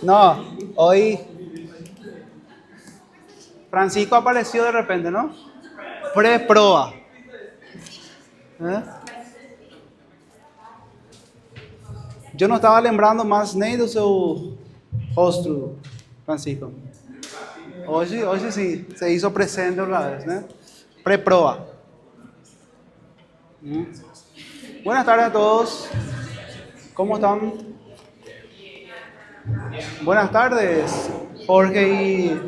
No, hoy Francisco apareció de repente, ¿no? Pre-proa. ¿Eh? Yo não estava lembrando mais nem do seu rosto, Francisco. Hoje sim, se hizo presente otra vez, né? Pre-proa. Buenas tardes a todos. ¿Cómo están? Buenas tardes, Jorge y...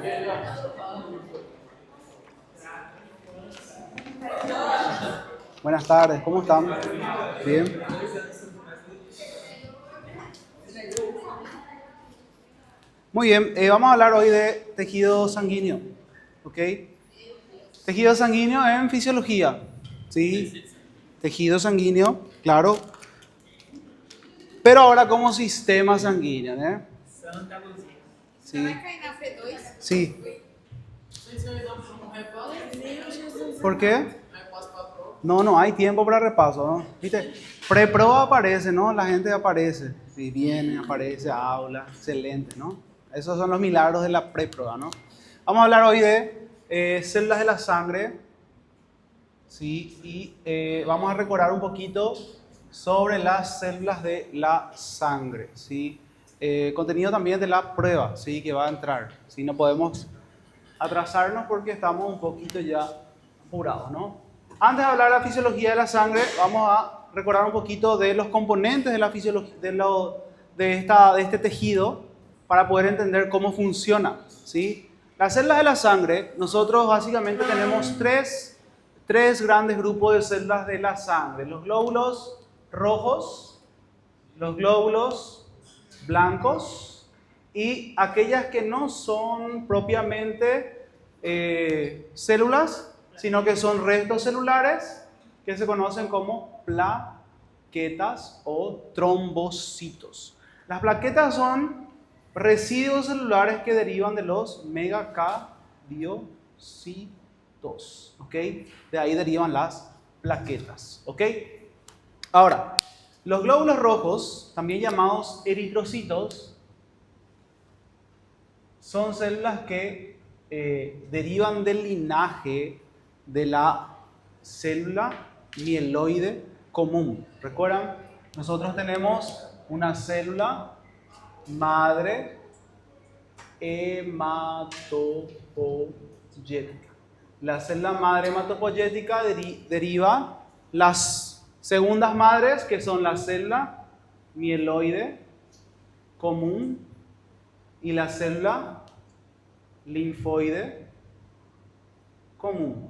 Buenas tardes, ¿cómo están? Bien. Muy bien, vamos a hablar hoy de tejido sanguíneo, ¿ok? Tejido sanguíneo en fisiología, ¿sí? Tejido sanguíneo, claro. Pero ahora como sistema sanguíneo, ¿eh? Sí. Sí. ¿Por qué? No hay tiempo para repaso, ¿no? ¿Viste? Pre-proa aparece, ¿no? La gente aparece. Si viene, aparece, habla, excelente, ¿no? Esos son los milagros de la pre-proa, ¿no? Vamos a hablar hoy de células de la sangre, ¿sí? Y vamos a recordar un poquito sobre las células de la sangre, ¿sí? Contenido también de la prueba, ¿sí? Que va a entrar, ¿sí? No podemos atrasarnos porque estamos un poquito ya apurados, ¿no? Antes de hablar de la fisiología de la sangre, vamos a recordar un poquito de los componentes de la fisiología de este tejido para poder entender cómo funciona, ¿sí? Las células de la sangre, nosotros básicamente tenemos tres grandes grupos de células de la sangre: los glóbulos rojos, los glóbulos blancos y aquellas que no son propiamente células, sino que son restos celulares que se conocen como plaquetas o trombocitos. Las plaquetas son residuos celulares que derivan de los megacariocitos, ¿ok? De ahí derivan las plaquetas, ¿ok? Ahora, los glóbulos rojos, también llamados eritrocitos, son células que derivan del linaje de la célula mieloide común. ¿Recuerdan? Nosotros tenemos una célula madre hematopoyética. La célula madre hematopoyética deriva las segundas madres, que son la célula mieloide común y la célula linfoide común.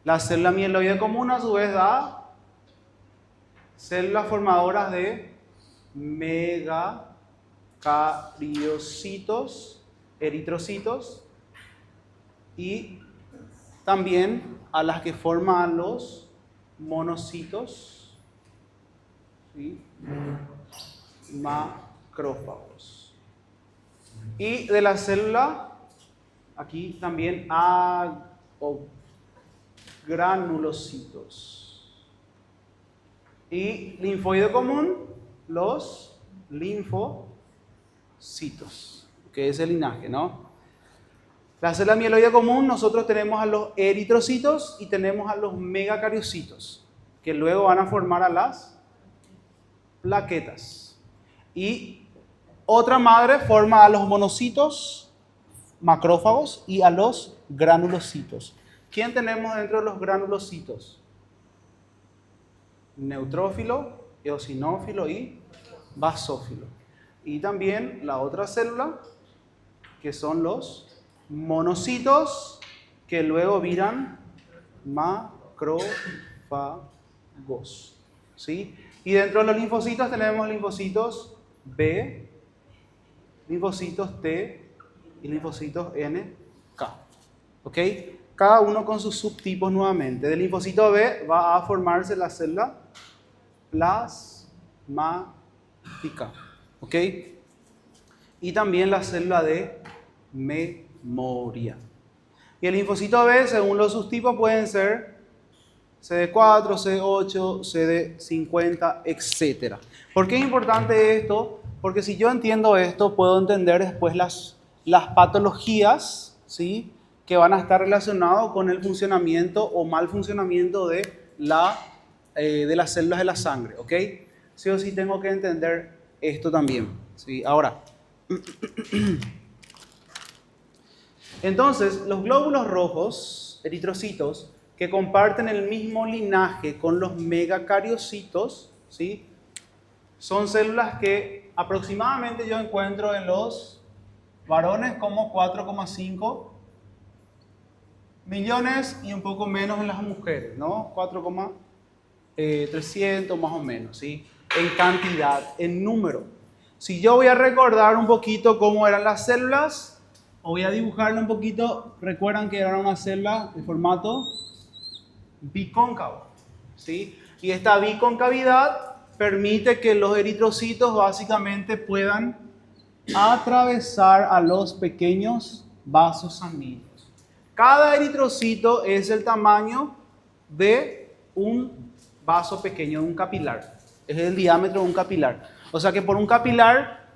La célula mieloide común a su vez da células formadoras de megacariocitos, eritrocitos, y también a las que forman los monocitos, ¿sí? Macrófagos. Y de la célula, aquí también granulocitos. Y linfoide común, los linfocitos, que es el linaje, ¿no? La célula mieloide común, nosotros tenemos a los eritrocitos y tenemos a los megacariocitos, que luego van a formar a las plaquetas. Y otra madre forma a los monocitos, macrófagos, y a los granulocitos. ¿Quién tenemos dentro de los granulocitos? Neutrófilo, eosinófilo y basófilo. Y también la otra célula, que son los monocitos, que luego viran macrófagos, ¿sí? Y dentro de los linfocitos tenemos linfocitos B, linfocitos T y linfocitos NK, ¿ok? Cada uno con sus subtipos nuevamente. Del linfocito B va a formarse la célula plasmática, ¿ok? Y también la célula de memoria. Y el linfocito B, según los subtipos, pueden ser CD4, CD8, CD50, etc. ¿Por qué es importante esto? Porque si yo entiendo esto, puedo entender después las patologías, ¿sí?, que van a estar relacionadas con el funcionamiento o mal funcionamiento de las células de la sangre, ¿ok? Sí o sí tengo que entender esto también, ¿sí? Ahora, entonces, los glóbulos rojos, eritrocitos, que comparten el mismo linaje con los megacariocitos, ¿sí?, son células que aproximadamente yo encuentro en los varones como 4,5 millones y un poco menos en las mujeres, ¿no? 4,300 más o menos, ¿sí? En cantidad, en número. Si yo voy a recordar un poquito cómo eran las células, o voy a dibujarlo un poquito, recuerdan que era una célula de formato bicóncavo, ¿sí? Y esta biconcavidad permite que los eritrocitos básicamente puedan atravesar a los pequeños vasos sanguíneos. Cada eritrocito es el tamaño de un vaso pequeño, de un capilar. Es el diámetro de un capilar. O sea que por un capilar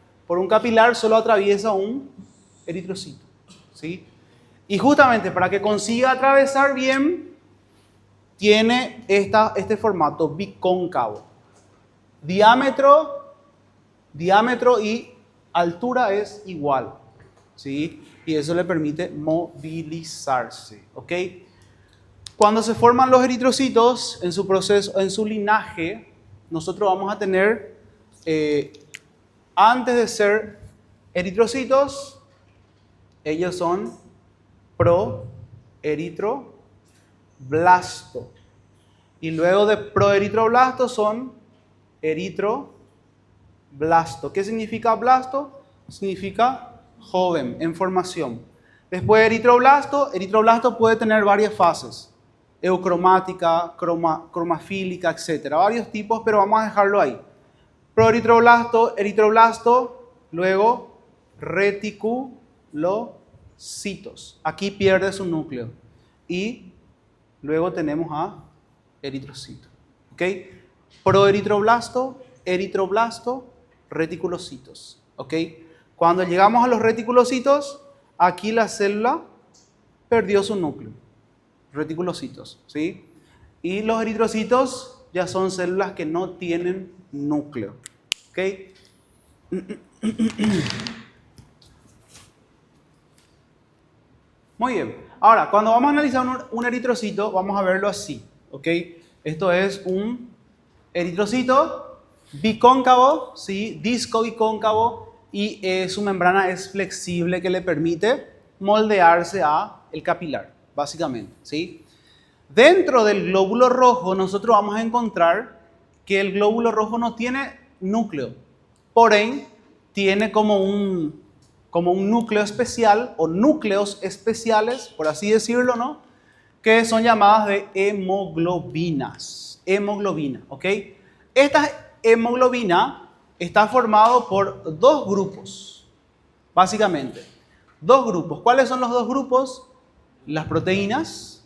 solo atraviesa un eritrocito, ¿sí? Y justamente para que consiga atravesar bien, tiene este formato bicóncavo. Diámetro y altura es igual, ¿sí? Y eso le permite movilizarse, ¿ok? Cuando se forman los eritrocitos, en su proceso, en su linaje, nosotros vamos a tener, antes de ser eritrocitos, ellos son proeritroblasto. Y luego de proeritroblasto son eritroblasto. ¿Qué significa blasto? Significa joven, en formación. Después de eritroblasto puede tener varias fases. Eucromática, cromafílica, etc. Varios tipos, pero vamos a dejarlo ahí. Proeritroblasto, eritroblasto, luego reticulocitos. Aquí pierde su núcleo. Y luego tenemos a eritrocito. ¿Ok? Proeritroblasto, eritroblasto, reticulocitos. ¿Ok? Cuando llegamos a los reticulocitos, aquí la célula perdió su núcleo. Reticulocitos, ¿sí? Y los eritrocitos ya son células que no tienen núcleo. ¿Ok? Muy bien. Ahora, cuando vamos a analizar un eritrocito, vamos a verlo así. ¿Ok? Esto es un eritrocito bicóncavo, ¿sí? Disco bicóncavo, y su membrana es flexible que le permite moldearse a el capilar, básicamente, ¿sí? Dentro del glóbulo rojo nosotros vamos a encontrar que el glóbulo rojo no tiene núcleo, por ende tiene como un núcleo especial o núcleos especiales, por así decirlo, ¿no?, que son llamadas de hemoglobinas. Hemoglobina, ¿ok? Esta hemoglobina está formado por dos grupos, básicamente. Dos grupos. ¿Cuáles son los dos grupos? Las proteínas,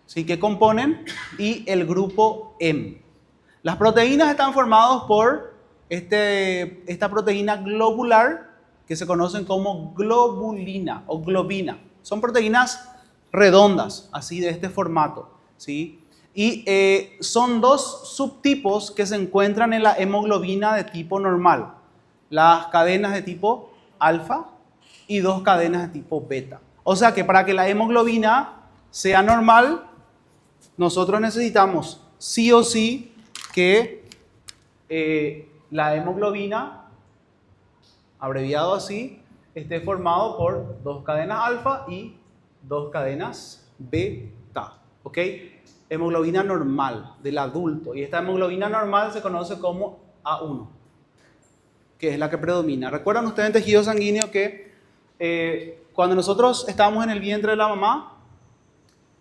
¿sí?, que componen, y el grupo M. Las proteínas están formadas por esta proteína globular que se conocen como globulina o globina. Son proteínas redondas, así de este formato, ¿sí? Y son dos subtipos que se encuentran en la hemoglobina de tipo normal. Las cadenas de tipo alfa y dos cadenas de tipo beta. O sea que para que la hemoglobina sea normal, nosotros necesitamos sí o sí que la hemoglobina, abreviado así, esté formado por dos cadenas alfa y dos cadenas beta. ¿Ok? Hemoglobina normal del adulto. Y esta hemoglobina normal se conoce como A1, que es la que predomina. ¿Recuerdan ustedes en tejido sanguíneo que cuando nosotros estamos en el vientre de la mamá,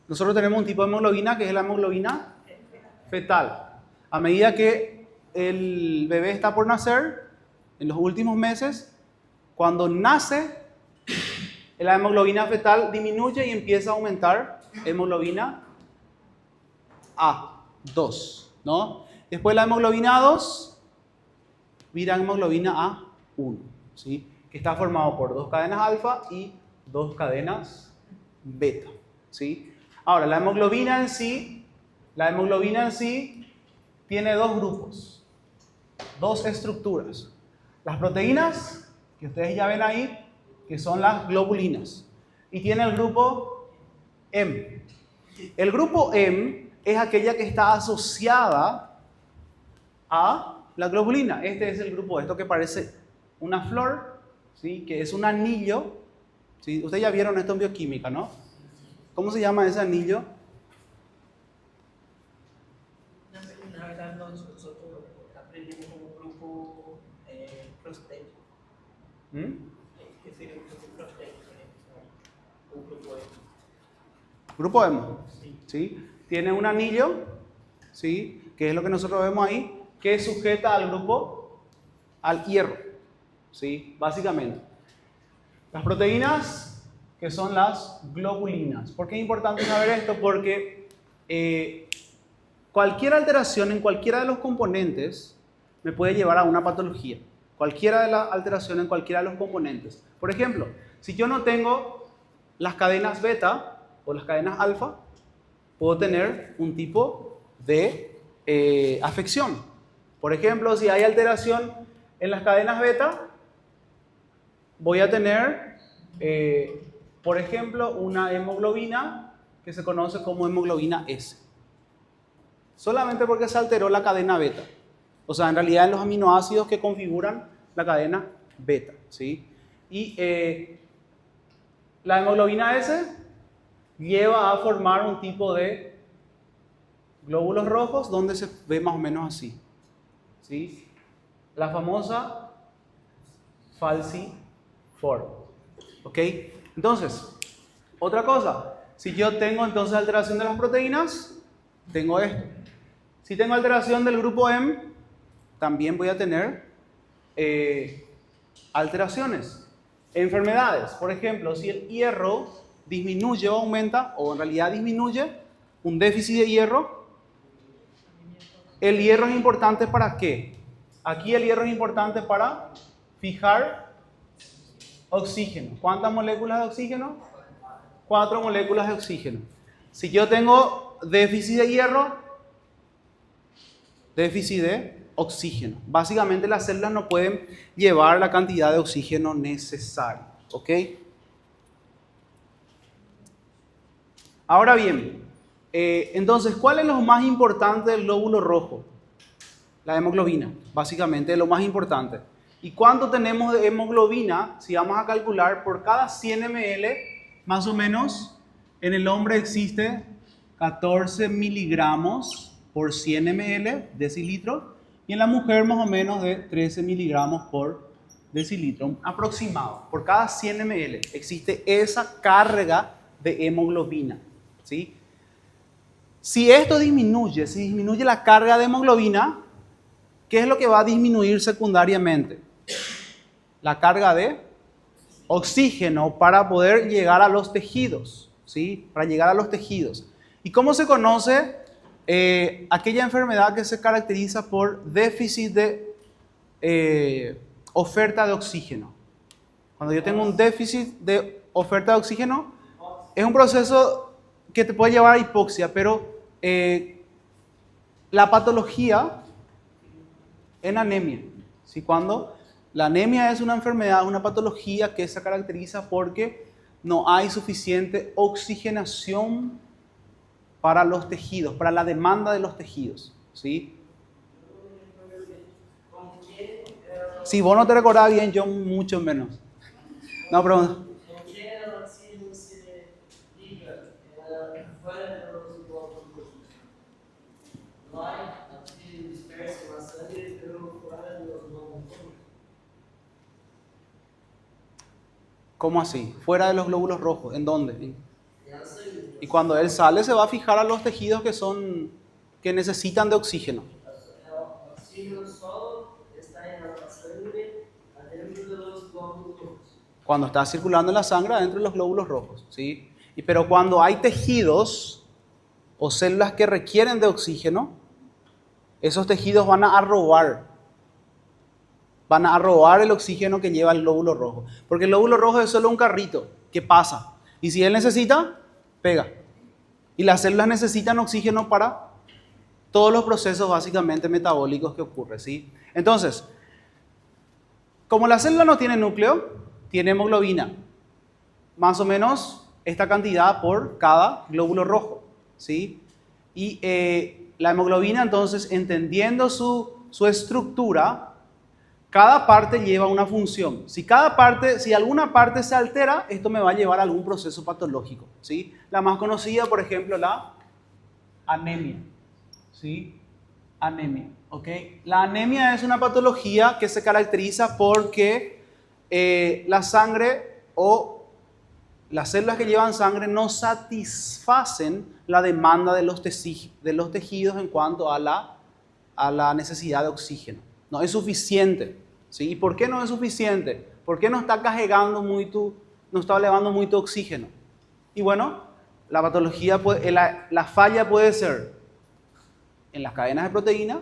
nosotros tenemos un tipo de hemoglobina que es la hemoglobina fetal? A medida que el bebé está por nacer, en los últimos meses, cuando nace, la hemoglobina fetal disminuye y empieza a aumentar hemoglobina A2, ¿no? Después la hemoglobina A2 vira hemoglobina 1, ¿sí? Que está formado por 2 cadenas alfa y 2 cadenas beta, ¿sí? Ahora, la hemoglobina en sí tiene 2 grupos, 2 estructuras. Las proteínas, que ustedes ya ven ahí, que son las globulinas, y tiene el grupo M. El grupo M es aquella que está asociada a la globulina. Este es el grupo, esto que parece una flor, ¿sí? Que es un anillo, ¿sí? Ustedes ya vieron esto en bioquímica, ¿no? ¿Cómo se llama ese anillo? Una verdad nosotros aprendimos como grupo prostate. ¿Qué sería un grupo prostate? Un grupo M. Grupo M, ¿sí? Tiene un anillo, ¿sí? Que es lo que nosotros vemos ahí, que sujeta al grupo, al hierro, ¿sí? Básicamente. Las proteínas, que son las globulinas. ¿Por qué es importante saber esto? Porque cualquier alteración en cualquiera de los componentes me puede llevar a una patología. Cualquiera de las alteraciones en cualquiera de los componentes. Por ejemplo, si yo no tengo las cadenas beta o las cadenas alfa, puedo tener un tipo de afección. Por ejemplo, si hay alteración en las cadenas beta, voy a tener, por ejemplo, una hemoglobina que se conoce como hemoglobina S. Solamente porque se alteró la cadena beta. O sea, en realidad en los aminoácidos que configuran la cadena beta, ¿sí? Y la hemoglobina S lleva a formar un tipo de glóbulos rojos donde se ve más o menos así, ¿sí? La famosa falciform, ¿ok? Entonces, otra cosa, si yo tengo entonces alteración de las proteínas, tengo esto. Si tengo alteración del grupo M, también voy a tener alteraciones. Enfermedades, por ejemplo, si el hierro disminuye o aumenta, o en realidad disminuye, un déficit de hierro. El hierro es importante ¿para qué? Aquí el hierro es importante para fijar oxígeno. ¿Cuántas moléculas de oxígeno? 4 moléculas de oxígeno. Si yo tengo déficit de hierro, déficit de oxígeno. Básicamente las células no pueden llevar la cantidad de oxígeno necesaria, ¿ok? Ahora bien, entonces, ¿cuál es lo más importante del glóbulo rojo? La hemoglobina, básicamente es lo más importante. ¿Y cuánto tenemos de hemoglobina? Si vamos a calcular, por cada 100 ml, más o menos, en el hombre existe 14 miligramos por 100 ml, decilitro, y en la mujer más o menos de 13 miligramos por decilitro, aproximado. Por cada 100 ml existe esa carga de hemoglobina, ¿sí? Si esto disminuye, si disminuye la carga de hemoglobina, ¿qué es lo que va a disminuir secundariamente? La carga de oxígeno para poder llegar a los tejidos, ¿sí? Para llegar a los tejidos. ¿Y cómo se conoce aquella enfermedad que se caracteriza por déficit de oferta de oxígeno? Cuando yo tengo un déficit de oferta de oxígeno, es un proceso que te puede llevar a hipoxia, pero la patología en anemia, ¿sí? Cuando la anemia es una enfermedad, una patología que se caracteriza porque no hay suficiente oxigenación para los tejidos, para la demanda de los tejidos, ¿sí? Si vos no te recordás bien, yo mucho menos. No, pero ¿cómo así? Fuera de los glóbulos rojos, ¿en dónde? Y cuando él sale se va a fijar a los tejidos que necesitan de oxígeno. El oxígeno solo está en la sangre adentro de los glóbulos rojos. Cuando está circulando en la sangre adentro de los glóbulos rojos, ¿sí? Pero cuando hay tejidos o células que requieren de oxígeno, esos tejidos van a robar van a robar el oxígeno que lleva el glóbulo rojo. Porque el glóbulo rojo es solo un carrito que pasa. Y si él necesita, pega. Y las células necesitan oxígeno para todos los procesos básicamente metabólicos que ocurren, ¿sí? Entonces, como la célula no tiene núcleo, tiene hemoglobina. Más o menos esta cantidad por cada glóbulo rojo, ¿sí? Y la hemoglobina, entonces, entendiendo su estructura, cada parte lleva una función. Si alguna parte se altera, esto me va a llevar a algún proceso patológico, ¿sí? La más conocida, por ejemplo, la anemia, ¿sí? Anemia, ¿ok? La anemia es una patología que se caracteriza porque la sangre o las células que llevan sangre no satisfacen la demanda de los tejidos en cuanto a la necesidad de oxígeno. No es suficiente, ¿sí? ¿Y por qué no es suficiente? ¿Por qué no está cargando mucho, no está elevando mucho oxígeno? Y bueno, la patología, la falla puede ser en las cadenas de proteína,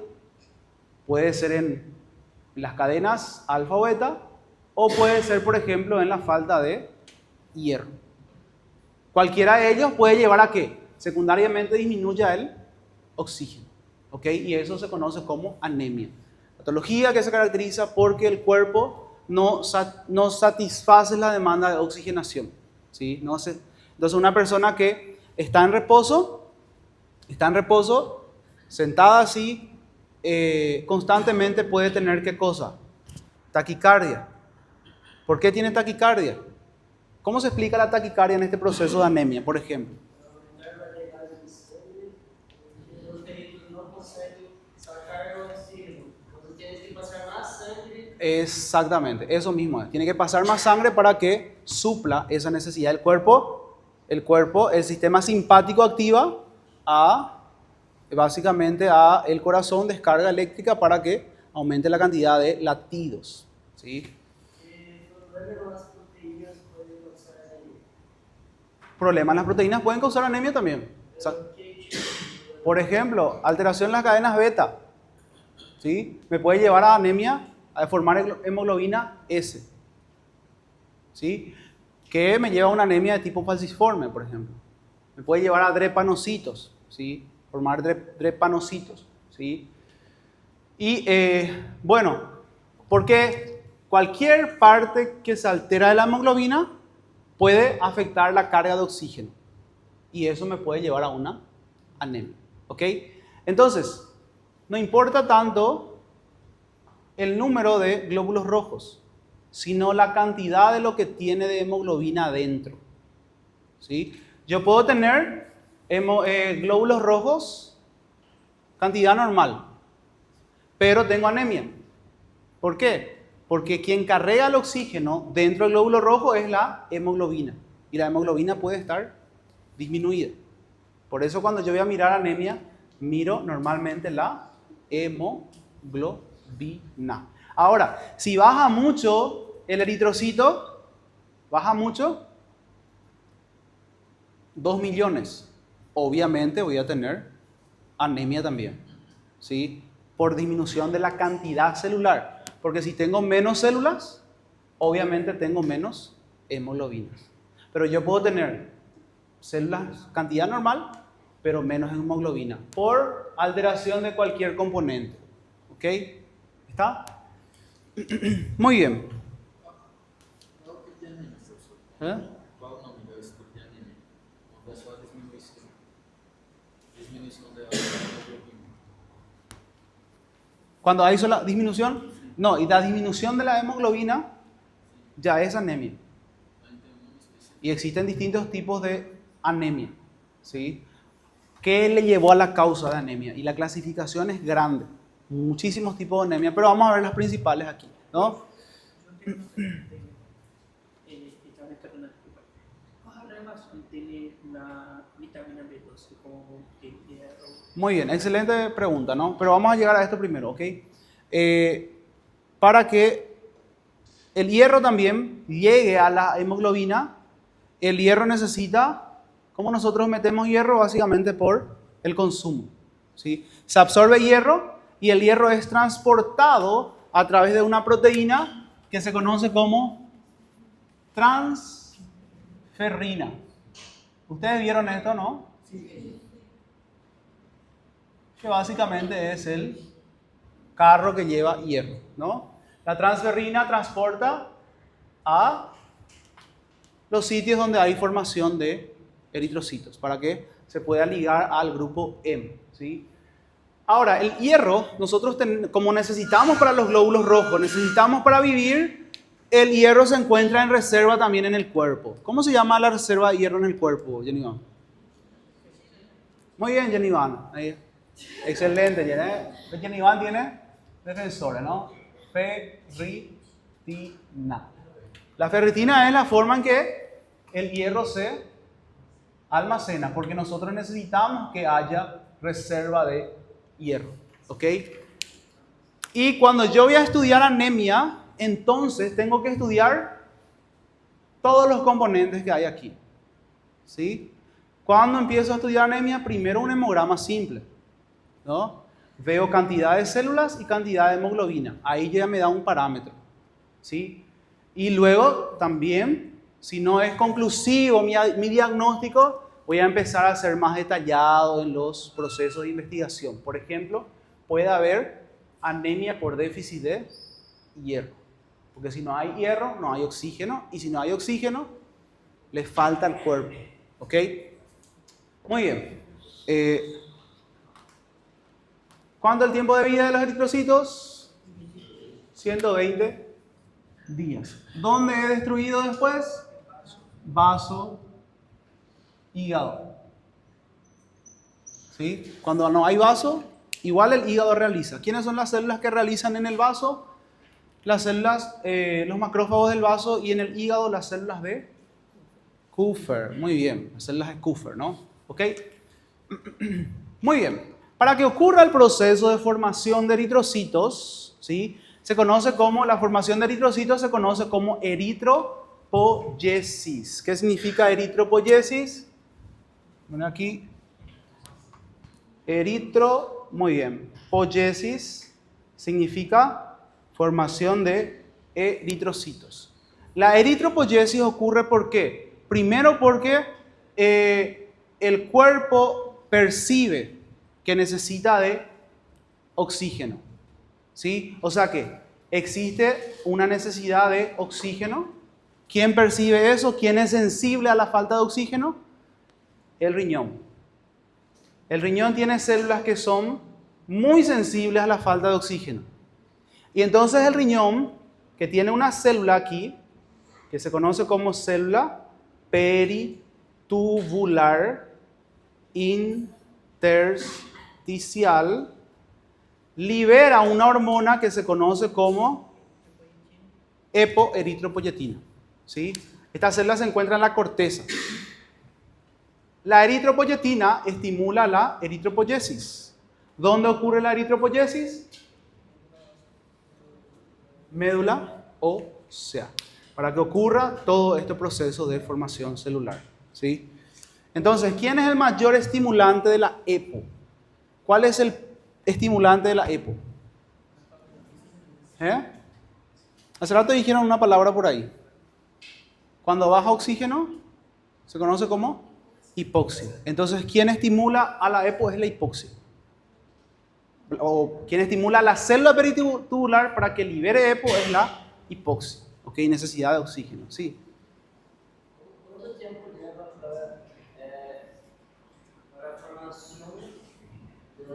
puede ser en las cadenas alfa o beta, o puede ser, por ejemplo, en la falta de hierro. Cualquiera de ellos puede llevar a que secundariamente disminuya el oxígeno, ¿ok? Y eso se conoce como anemia. Patología que se caracteriza porque el cuerpo no satisface la demanda de oxigenación, ¿sí? Entonces, una persona que está en reposo, sentada así, constantemente puede tener ¿qué cosa? Taquicardia. ¿Por qué tiene taquicardia? ¿Cómo se explica la taquicardia en este proceso de anemia, por ejemplo? Exactamente, eso mismo es. Tiene que pasar más sangre para que supla esa necesidad del cuerpo. El sistema simpático activa básicamente a el corazón, descarga eléctrica para que aumente la cantidad de latidos, ¿sí? Problemas en las proteínas pueden causar anemia también. Por ejemplo, alteración en las cadenas beta, ¿sí? Me puede llevar a anemia, a formar hemoglobina S, ¿sí? Que me lleva a una anemia de tipo falciforme, por ejemplo. Me puede llevar a drepanocitos, ¿sí? Formar drepanocitos, ¿sí? Y bueno, porque cualquier parte que se altera de la hemoglobina puede afectar la carga de oxígeno. Y eso me puede llevar a una anemia, ¿ok? Entonces, no importa tanto el número de glóbulos rojos, sino la cantidad de lo que tiene de hemoglobina adentro, ¿sí? Yo puedo tener glóbulos rojos, cantidad normal, pero tengo anemia. ¿Por qué? Porque quien carga el oxígeno dentro del glóbulo rojo es la hemoglobina. Y la hemoglobina puede estar disminuida. Por eso cuando yo voy a mirar anemia, miro normalmente la hemoglobina. Ahora, si baja mucho el eritrocito, baja mucho, 2 millones. Obviamente voy a tener anemia también, ¿sí? Por disminución de la cantidad celular. Porque si tengo menos células, obviamente tengo menos hemoglobinas. Pero yo puedo tener células, cantidad normal, pero menos hemoglobina, por alteración de cualquier componente. ¿Ok? ¿Está? Muy bien. ¿Eh? Qual o nome do estudo de anemia? Onde é só a diminuição da hemoglobina. Cuando hay sola disminución, no, y la disminución de la hemoglobina ya es anemia. Y existen distintos tipos de anemia, ¿sí? ¿Qué le llevó a la causa de anemia? Y la clasificación es grande, muchísimos tipos de anemia, pero vamos a ver las principales aquí, ¿no? ¿Cuál relación tiene la vitamina B12 con el hierro? Muy bien, excelente pregunta, ¿no? Pero vamos a llegar a esto primero, ¿ok? Para que el hierro también llegue a la hemoglobina, el hierro necesita, ¿cómo nosotros metemos hierro? Básicamente por el consumo, ¿sí? Se absorbe hierro y el hierro es transportado a través de una proteína que se conoce como transferrina. ¿Ustedes vieron esto, no? Que básicamente es el carro que lleva hierro, ¿no? La transferrina transporta a los sitios donde hay formación de eritrocitos para que se pueda ligar al grupo M, ¿sí? Ahora, el hierro, nosotros como necesitamos para los glóbulos rojos, necesitamos para vivir, el hierro se encuentra en reserva también en el cuerpo. ¿Cómo se llama la reserva de hierro en el cuerpo, Jenny Van? Muy bien, Jenny Van. Ahí. Excelente, Jenny. Jenny Van tiene defensora, ¿no? Ferritina. La ferritina es la forma en que el hierro se almacena, porque nosotros necesitamos que haya reserva de hierro, ¿ok? Y cuando yo voy a estudiar anemia, entonces tengo que estudiar todos los componentes que hay aquí, ¿sí? Cuando empiezo a estudiar anemia, primero un hemograma simple, ¿no? Veo cantidad de células y cantidad de hemoglobina, ahí ya me da un parámetro, ¿sí? Y luego también, si no es conclusivo mi diagnóstico, voy a empezar a ser más detallado en los procesos de investigación. Por ejemplo, puede haber anemia por déficit de hierro. Porque si no hay hierro, no hay oxígeno. Y si no hay oxígeno, le falta al cuerpo. ¿Ok? Muy bien. ¿Cuánto es el tiempo de vida de los eritrocitos? 120 días. ¿Dónde he destruido después? Vaso, hígado. ¿Sí? Cuando no hay vaso, igual el hígado realiza. ¿Quiénes son las células que realizan en el vaso? Las células, los macrófagos del vaso, y en el hígado las células de Kupffer. Muy bien, las células de Kupffer, ¿no? ¿Ok? Muy bien. Para que ocurra el proceso de formación de eritrocitos, ¿sí? La formación de eritrocitos se conoce como eritropoyesis. ¿Qué significa eritropoyesis? Bueno, aquí. Muy bien. Poyesis significa formación de eritrocitos. La eritropoyesis ocurre ¿por qué? Primero porque el cuerpo percibe que necesita de oxígeno, ¿sí? O sea que existe una necesidad de oxígeno. ¿Quién percibe eso? ¿Quién es sensible a la falta de oxígeno? El riñón. El riñón tiene células que son muy sensibles a la falta de oxígeno. Y entonces el riñón, que tiene una célula aquí, que se conoce como célula peritubular intersticial, libera una hormona que se conoce como epoeritropoyetina, ¿sí? Esta célula se encuentra en la corteza. La eritropoyetina estimula la eritropoyesis. ¿Dónde ocurre la eritropoyesis? Médula ósea. Para que ocurra todo este proceso de formación celular, ¿sí? Entonces, ¿quién es el mayor estimulante de la EPO? ¿Cuál es el estimulante de la EPO? Hace rato dijeron una palabra por ahí. Cuando baja oxígeno, se conoce como hipoxia. Entonces, ¿quién estimula a la EPO? Es la hipoxia. O quien estimula la célula peritubular para que libere EPO es la hipoxia. ¿Ok? Necesidad de oxígeno. Sí. ¿Cuánto tiempo lleva para la formación de del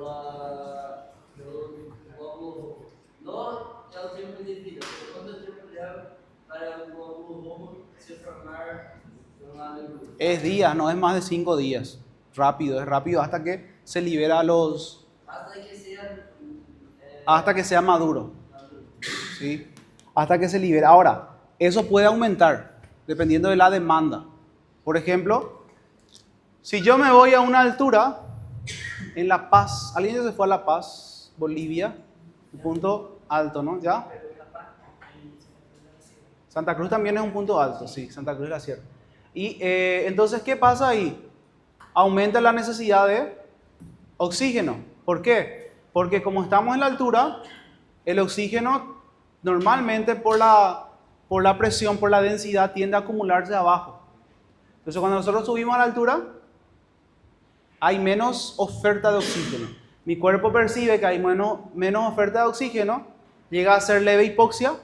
glóbulo? No ya el tiempo de vida, pero ¿cuánto tiempo lleva para el glóbulo rojo se formar en una neurona? Es días, no es más de 5 días. Rápido, es rápido hasta que se libera los... Hasta que sea maduro. ¿Sí? Hasta que se libere. Ahora, eso puede aumentar dependiendo de la demanda. Por ejemplo, si yo me voy a una altura en La Paz, ¿alguien ya se fue a La Paz, Bolivia? Un punto alto, ¿no? ¿Ya? Santa Cruz también es un punto alto, sí, Santa Cruz es la sierra. Y entonces, ¿qué pasa ahí? Aumenta la necesidad de oxígeno. ¿Por qué? Porque como estamos en la altura, el oxígeno normalmente por la presión, por la densidad, tiende a acumularse abajo. Entonces cuando nosotros subimos a la altura, hay menos oferta de oxígeno. Mi cuerpo percibe que hay menos oferta de oxígeno, llega a ser leve hipoxia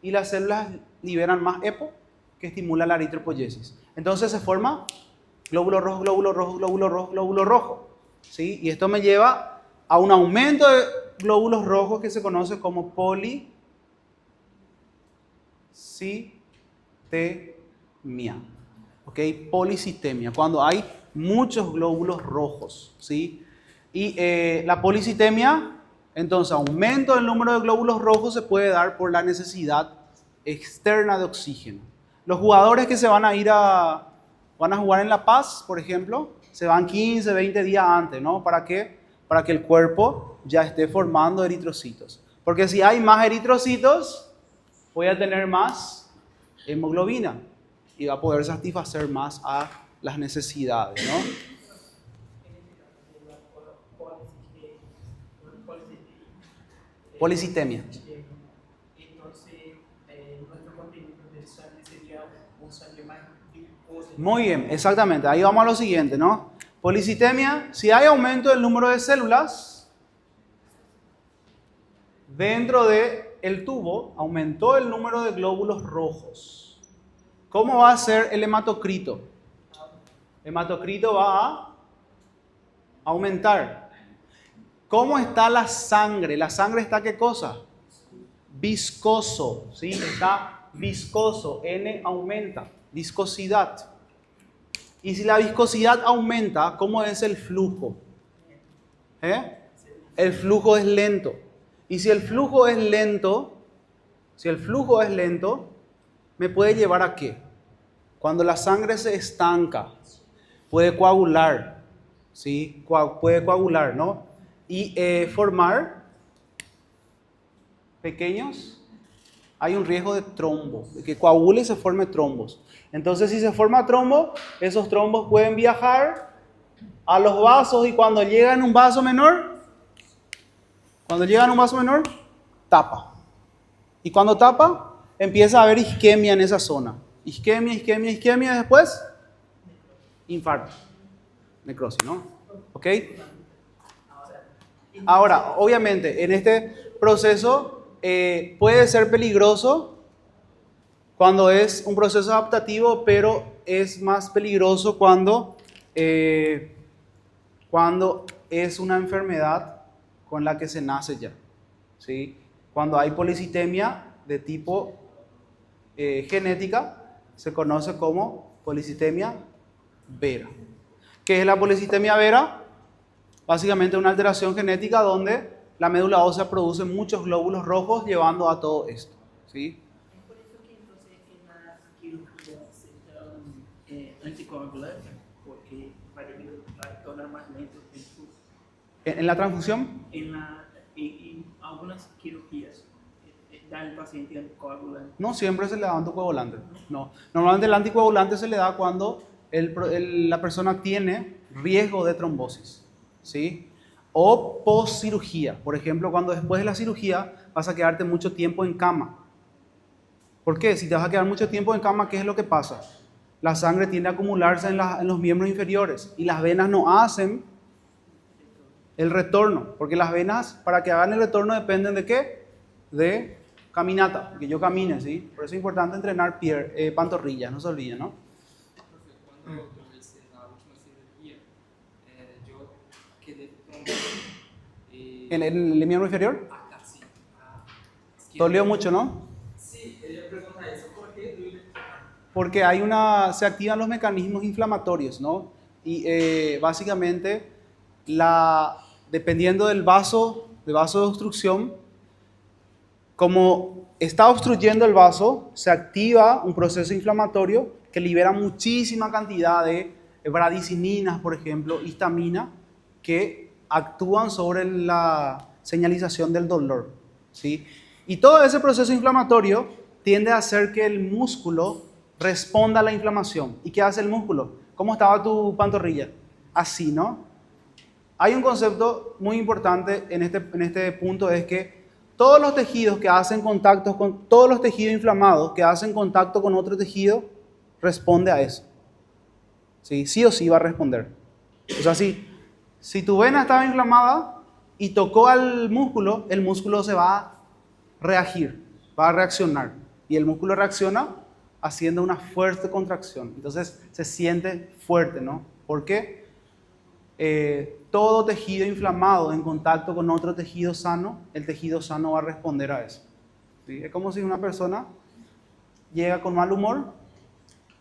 y las células liberan más EPO que estimula la eritropoyesis. Entonces se forma glóbulo rojo, glóbulo rojo, glóbulo rojo, glóbulo rojo. ¿Sí? Y esto me lleva a un aumento de glóbulos rojos que se conoce como policitemia. ¿Ok? Policitemia, cuando hay muchos glóbulos rojos. ¿Sí? Y la policitemia, entonces aumento del número de glóbulos rojos se puede dar por la necesidad externa de oxígeno. Los jugadores que van a jugar en La Paz, por ejemplo, se van 15, 20 días antes, ¿no? ¿Para qué? Para que el cuerpo ya esté formando eritrocitos. Porque si hay más eritrocitos, voy a tener más hemoglobina y va a poder satisfacer más a las necesidades, ¿no? Policitemia. Entonces, nuestro contenido de sangre sería un sangre más viscosa. Muy bien, exactamente. Ahí vamos a lo siguiente, ¿no? Policitemia, si hay aumento del número de células dentro del tubo, aumentó el número de glóbulos rojos. ¿Cómo va a ser el hematocrito? El hematocrito va a aumentar. ¿Cómo está la sangre? La sangre está, ¿qué cosa? Viscoso, ¿sí? Está viscoso. N aumenta. Viscosidad. Y si la viscosidad aumenta, ¿cómo es el flujo? El flujo es lento. Y si el flujo es lento, ¿me puede llevar a qué? Cuando la sangre se estanca, puede coagular, ¿sí? Puede coagular, ¿no? Y formar pequeños, hay un riesgo de trombo, de que coagule y se forme trombos. Entonces, si se forma trombo, esos trombos pueden viajar a los vasos y cuando llegan a un vaso menor, tapa. Y cuando tapa, empieza a haber isquemia en esa zona. Isquemia, y después infarto, necrosis, ¿no? ¿Ok? Ahora, obviamente, en este proceso puede ser peligroso cuando es un proceso adaptativo, pero es más peligroso cuando es una enfermedad con la que se nace ya, ¿sí? Cuando hay policitemia de tipo genética, se conoce como policitemia vera. ¿Qué es la policitemia vera? Básicamente una alteración genética donde la médula ósea produce muchos glóbulos rojos llevando a todo esto, ¿sí? Es por eso que entonces en la cirugía se dan anticoagulantes, porque para tornar más lento el flujo. ¿En la transfusión? En algunas cirugías da al paciente anticoagulante. No siempre se le da anticoagulante. No. Normalmente el anticoagulante se le da cuando la persona tiene riesgo de trombosis, ¿sí? O post cirugía. Por ejemplo, cuando después de la cirugía vas a quedarte mucho tiempo en cama. ¿Por qué? Si te vas a quedar mucho tiempo en cama, ¿qué es lo que pasa? La sangre tiende a acumularse en los miembros inferiores y las venas no hacen el retorno, porque las venas para que hagan el retorno dependen de ¿qué? De caminata, que yo camine, ¿sí? Por eso es importante entrenar pantorrillas, no se olviden, ¿no? Cuando yo hice la última cirugía, yo quedé trombo ¿En el miembro inferior? acá sí. Dolió mucho, ¿no? Sí, ella pregunta eso, ¿por qué duele? Porque se activan los mecanismos inflamatorios, ¿no? Y básicamente, dependiendo del vaso de obstrucción, como está obstruyendo el vaso, se activa un proceso inflamatorio que libera muchísima cantidad de bradicininas, por ejemplo, histamina, que actúan sobre la señalización del dolor, ¿sí? Y todo ese proceso inflamatorio tiende a hacer que el músculo responda a la inflamación. ¿Y qué hace el músculo? ¿Cómo estaba tu pantorrilla? Así, ¿no? Hay un concepto muy importante en este punto, es que todos los tejidos que hacen contacto con, todos los tejidos inflamados que hacen contacto con otro tejido, responde a eso. ¿Sí? Sí o sí va a responder. O sea, si tu vena estaba inflamada y tocó al músculo, el músculo se va a reagir, va a reaccionar. Y el músculo reacciona haciendo una fuerte contracción. Entonces se siente fuerte, ¿no? ¿Por qué? Todo tejido inflamado en contacto con otro tejido sano, el tejido sano va a responder a eso. ¿Sí? Es como si una persona llega con mal humor,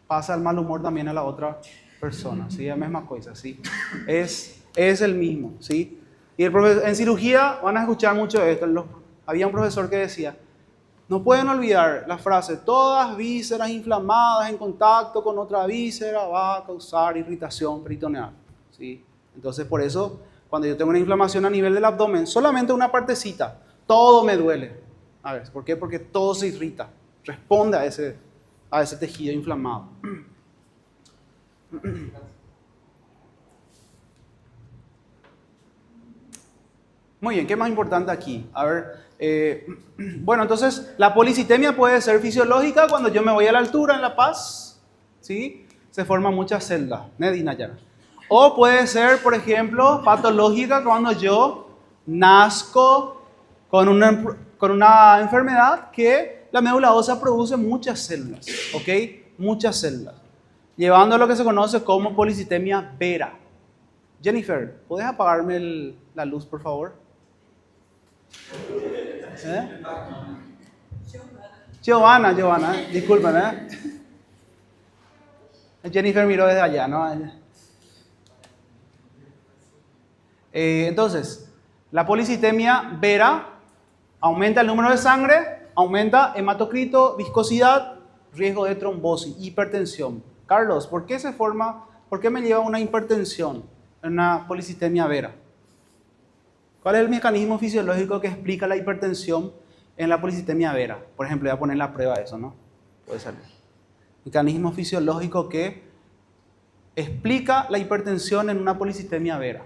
pasa el mal humor también a la otra persona, ¿sí? La misma cosa, ¿sí? Es el mismo, ¿sí? Y en cirugía van a escuchar mucho esto. Había un profesor que decía, no pueden olvidar la frase, todas vísceras inflamadas en contacto con otra víscera va a causar irritación peritoneal, ¿sí? Entonces, por eso, cuando yo tengo una inflamación a nivel del abdomen, solamente una partecita, todo me duele. A ver, ¿por qué? Porque todo se irrita, responde a ese tejido inflamado. Muy bien, ¿qué más importante aquí? A ver, bueno, entonces la policitemia puede ser fisiológica cuando yo me voy a la altura en La Paz, ¿sí? Se forman muchas celdas, o puede ser, por ejemplo, patológica cuando yo nazco con una enfermedad que la médula ósea produce muchas células, ¿ok? Muchas células, llevando a lo que se conoce como policitemia vera. Jennifer, ¿puedes apagarme la luz, por favor? Giovanna, disculpen, Jennifer miró desde allá, ¿no? Entonces, la policitemia vera aumenta el número de sangre, aumenta hematocrito, viscosidad, riesgo de trombosis, hipertensión. Carlos, ¿por qué me lleva una hipertensión en una policitemia vera? ¿Cuál es el mecanismo fisiológico que explica la hipertensión en la policitemia vera? Por ejemplo, voy a poner la prueba de eso, ¿no? Puede salir. Mecanismo fisiológico que explica la hipertensión en una policitemia vera.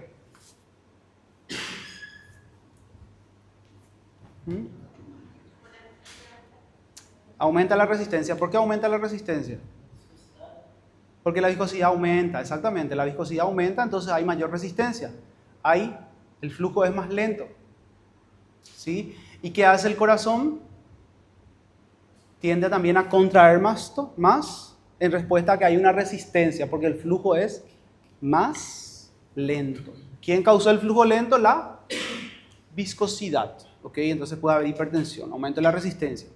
Aumenta la resistencia. ¿Por qué aumenta la resistencia? Porque la viscosidad aumenta, exactamente. La viscosidad aumenta, entonces hay mayor resistencia. El flujo es más lento. ¿Sí? ¿Y qué hace el corazón? Tiende también a contraer más en respuesta a que hay una resistencia, porque el flujo es más lento. ¿Quién causó el flujo lento? La viscosidad. ¿Ok? Entonces puede haber hipertensión, aumento de la resistencia.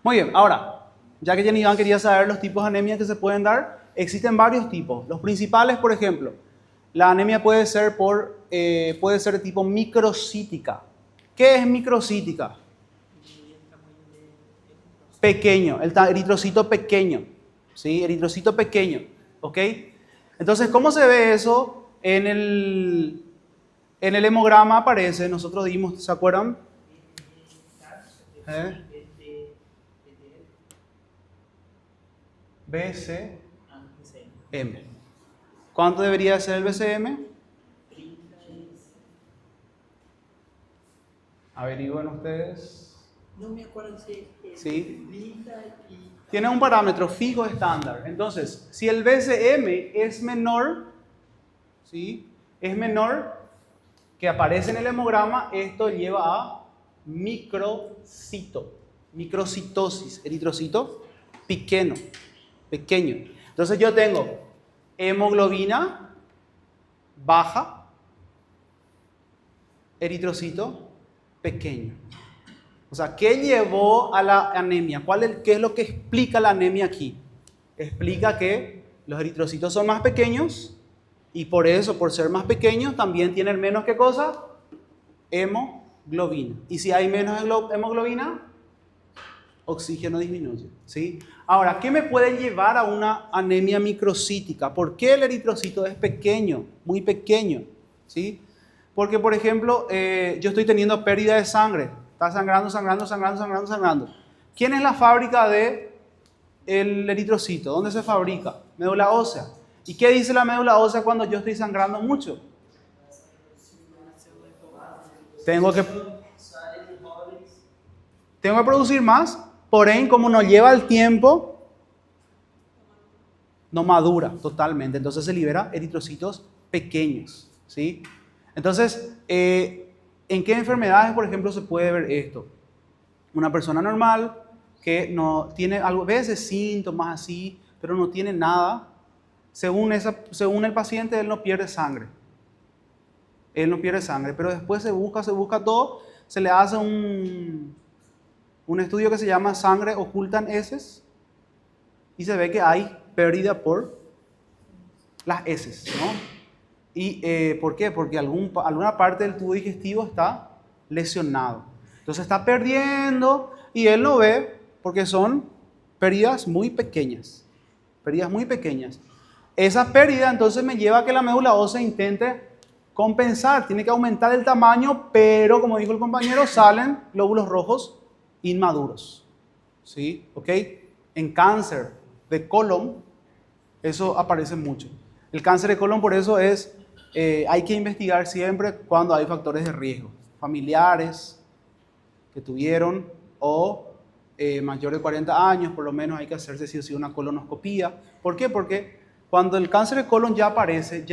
Muy bien, ahora, ya que Jenny Iván quería saber los tipos de anemia que se pueden dar, existen varios tipos. Los principales, por ejemplo, la anemia puede ser de tipo microcítica. ¿Qué es microcítica? Pequeño, el eritrocito pequeño. ¿Sí? Eritrocito pequeño. ¿Ok? Entonces, ¿cómo se ve eso? En el hemograma aparece, nosotros dimos, ¿se acuerdan? BCM. ¿Cuánto debería ser el BCM? Averigüen ustedes. No me acuerdo si ¿Sí? 30 y... Tiene un parámetro fijo estándar. Entonces, si el BCM es menor, ¿sí? Es menor que aparece en el hemograma, esto lleva a microcitosis, eritrocito pequeño. Entonces yo tengo hemoglobina baja, eritrocito pequeño. O sea, ¿qué llevó a la anemia? ¿Qué es lo que explica la anemia aquí? Explica que los eritrocitos son más pequeños y por eso, por ser más pequeños, también tienen menos, ¿qué cosa? Hemoglobina. Y si hay menos hemoglobina, oxígeno disminuye, ¿sí? Ahora, ¿qué me puede llevar a una anemia microcítica? ¿Por qué el eritrocito es pequeño, muy pequeño? ¿Sí? Porque, por ejemplo, yo estoy teniendo pérdida de sangre. Está sangrando. ¿Quién es la fábrica del eritrocito? ¿Dónde se fabrica? Médula ósea. ¿Y qué dice la médula ósea cuando yo estoy sangrando mucho? tengo que producir más, por ende, como no lleva el tiempo, no madura totalmente. Entonces se libera eritrocitos pequeños, ¿sí? Entonces, ¿en qué enfermedades, por ejemplo, se puede ver esto? Una persona normal que no tiene a veces síntomas así, pero no tiene nada. Según el paciente, él no pierde sangre. Él no pierde sangre, pero después se busca todo, se le hace un estudio que se llama sangre oculta en heces y se ve que hay pérdida por las heces, ¿no? ¿Y por qué? Porque alguna parte del tubo digestivo está lesionado. Entonces está perdiendo y él no ve porque son pérdidas muy pequeñas. Pérdidas muy pequeñas. Esa pérdida entonces me lleva a que la médula ósea intente compensar. Tiene que aumentar el tamaño, pero como dijo el compañero, salen glóbulos rojos inmaduros. ¿Sí? ¿Ok? En cáncer de colon, eso aparece mucho. El cáncer de colon por eso hay que investigar siempre cuando hay factores de riesgo. Familiares que tuvieron o mayor de 40 años, por lo menos hay que hacerse sí o sí una colonoscopía. ¿Por qué? Porque cuando el cáncer de colon ya aparece,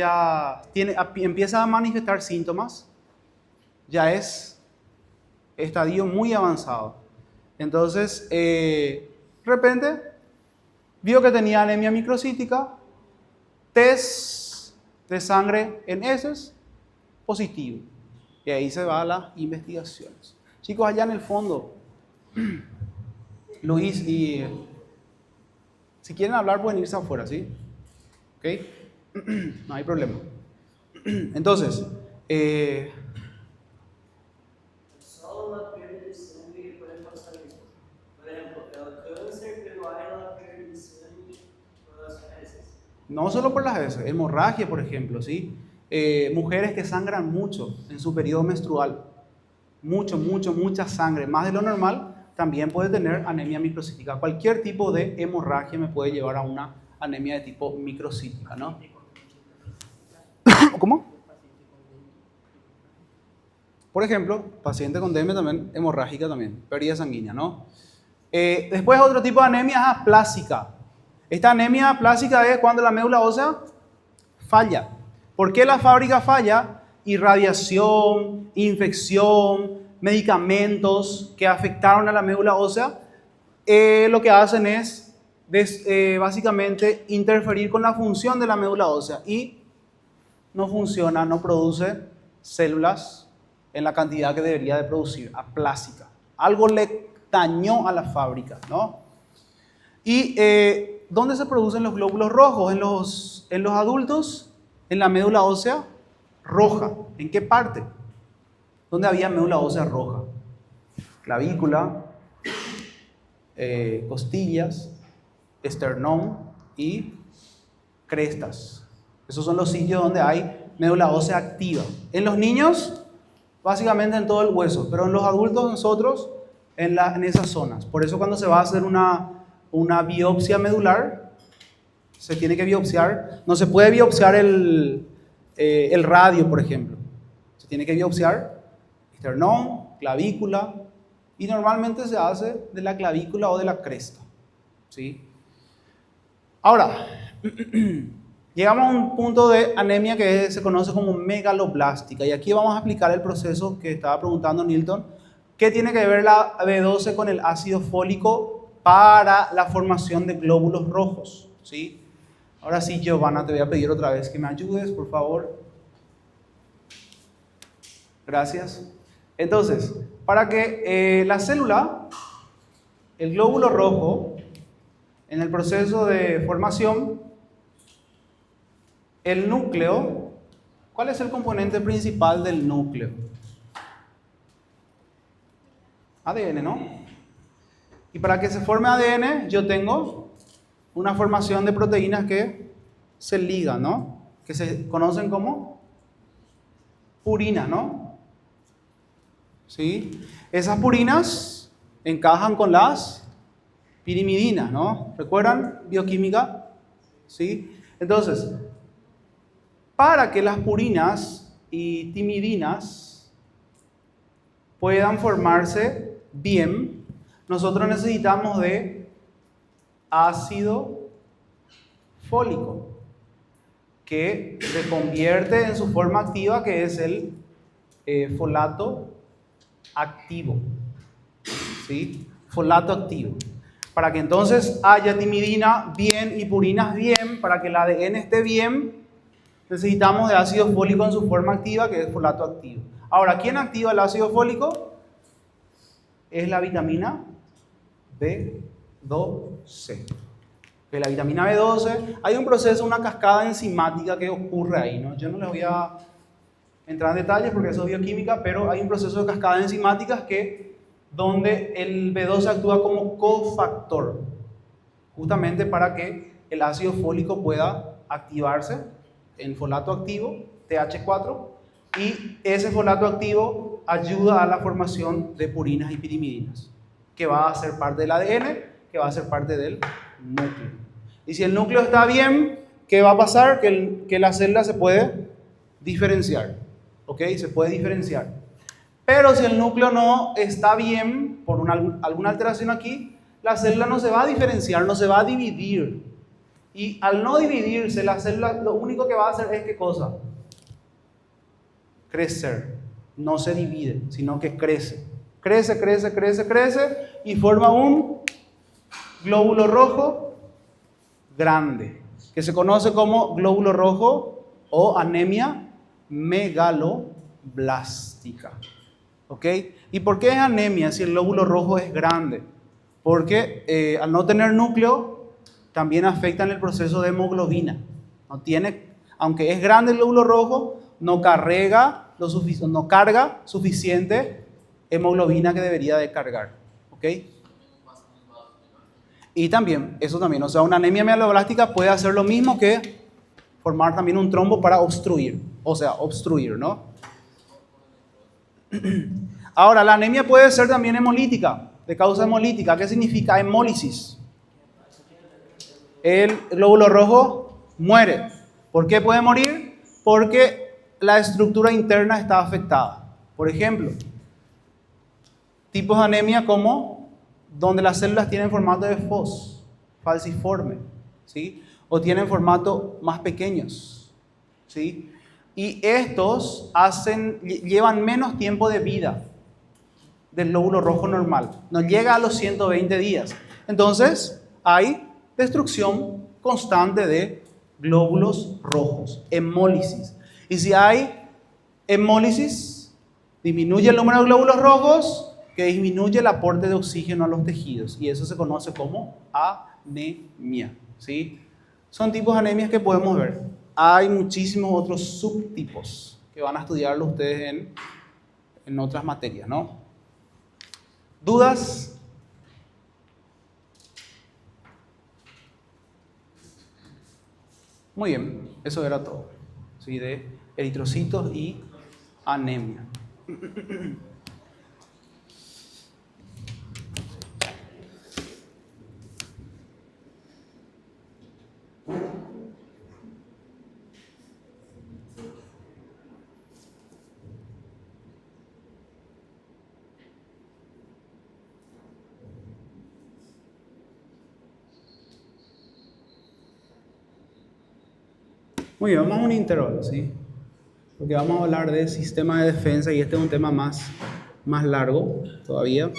empieza a manifestar síntomas, ya es estadio muy avanzado. Entonces, de repente, vio que tenía anemia microcítica, test de sangre en heces, positivo. Y ahí se va a las investigaciones. Chicos, allá en el fondo, Luis y... si quieren hablar pueden irse afuera, ¿sí? ¿Ok? No hay problema. Entonces, só uma perda de sangue que pode passar isso. Por exemplo, é o câncer pelo ar, ela perda de sangue pelas heces. no solo por las heces, hemorragia, por ejemplo, ¿sí? Mujeres que sangran mucho en su periodo menstrual. Mucha sangre, más de lo normal, también puede tener anemia microcítica. Cualquier tipo de hemorragia me puede llevar a una anemia de tipo microcítica, ¿no? ¿Cómo? Por ejemplo, paciente con DM también, hemorrágica también, pérdida sanguínea, ¿no? Después otro tipo de anemia aplásica. Esta anemia aplásica es cuando la médula ósea falla. ¿Por qué la fábrica falla? Irradiación, infección, medicamentos que afectaron a la médula ósea, lo que hacen es básicamente interferir con la función de la médula ósea y no funciona, no produce células en la cantidad que debería de producir, aplásica. Algo le dañó a la fábrica, ¿no? ¿Y dónde se producen los glóbulos rojos? En los adultos, en la médula ósea roja. ¿En qué parte? ¿Dónde había médula ósea roja? Clavícula, costillas, esternón y crestas. Esos son los sitios donde hay médula ósea activa. En los niños, básicamente en todo el hueso, pero en los adultos nosotros en esas zonas. Por eso cuando se va a hacer una biopsia medular, se tiene que biopsiar, no se puede biopsiar el radio, por ejemplo. Se tiene que biopsiar esternón, clavícula, y normalmente se hace de la clavícula o de la cresta, ¿sí? Ahora, llegamos a un punto de anemia que se conoce como megaloblástica, y aquí vamos a explicar el proceso que estaba preguntando Nilton. ¿Qué tiene que ver la B12 con el ácido fólico para la formación de glóbulos rojos? ¿Sí? Ahora sí, Giovanna, te voy a pedir otra vez que me ayudes, por favor. Gracias. Entonces, para que la célula, el glóbulo rojo, en el proceso de formación, el núcleo, ¿cuál es el componente principal del núcleo? ADN, ¿no? Y para que se forme ADN, yo tengo una formación de proteínas que se ligan, ¿no? Que se conocen como purinas, ¿no? ¿Sí? Esas purinas encajan con las pirimidinas, ¿no? ¿Recuerdan? Bioquímica. ¿Sí? Entonces, para que las purinas y timidinas puedan formarse bien, nosotros necesitamos de ácido fólico, que se convierte en su forma activa, que es el folato activo. ¿Sí? Folato activo. Para que entonces haya timidina bien y purinas bien, para que el ADN esté bien, necesitamos de ácido fólico en su forma activa, que es folato activo. Ahora, ¿quién activa el ácido fólico? Es la vitamina B12. Que la vitamina B12, hay un proceso, una cascada enzimática que ocurre ahí, ¿no? Yo no les voy a entrar en detalles porque eso es bioquímica, pero hay un proceso de cascada enzimáticas donde el B12 actúa como cofactor, justamente para que el ácido fólico pueda activarse en folato activo, TH4, y ese folato activo ayuda a la formación de purinas y pirimidinas, que va a ser parte del ADN, que va a ser parte del núcleo. Y si el núcleo está bien, ¿qué va a pasar? Que la célula se puede diferenciar, ¿ok? Se puede diferenciar. Pero si el núcleo no está bien, por alguna alteración aquí, la célula no se va a diferenciar, no se va a dividir. Y al no dividirse, la célula lo único que va a hacer es ¿qué cosa? Crecer. No se divide, sino que crece. Crece, crece, crece, crece y forma un glóbulo rojo grande, que se conoce como glóbulo rojo o anemia megaloblástica. ¿Ok? ¿Y por qué es anemia si el glóbulo rojo es grande? Porque al no tener núcleo, también afecta en el proceso de hemoglobina. No tiene, aunque es grande el glóbulo rojo, no carga suficiente hemoglobina que debería de cargar. ¿Ok? Y también, eso también, o sea, una anemia megaloblástica puede hacer lo mismo que formar también un trombo para obstruir, ¿no? Ahora, la anemia puede ser también hemolítica, de causa hemolítica. ¿Qué significa hemólisis? El glóbulo rojo muere. ¿Por qué puede morir? Porque la estructura interna está afectada. Por ejemplo, tipos de anemia como donde las células tienen formato de FOS, falciforme, ¿sí? O tienen formato más pequeños, ¿sí? Y estos llevan menos tiempo de vida del glóbulo rojo normal. No llega a los 120 días. Entonces, hay destrucción constante de glóbulos rojos, hemólisis. Y si hay hemólisis, disminuye el número de glóbulos rojos, que disminuye el aporte de oxígeno a los tejidos. Y eso se conoce como anemia, ¿sí? Son tipos de anemias que podemos ver. Hay muchísimos otros subtipos que van a estudiarlo ustedes en otras materias, ¿no? ¿Dudas? Muy bien, eso era todo, ¿sí? De eritrocitos y anemia. Muy bien, vamos a un intervalo, ¿sí? Porque vamos a hablar del sistema de defensa y este es un tema más largo todavía.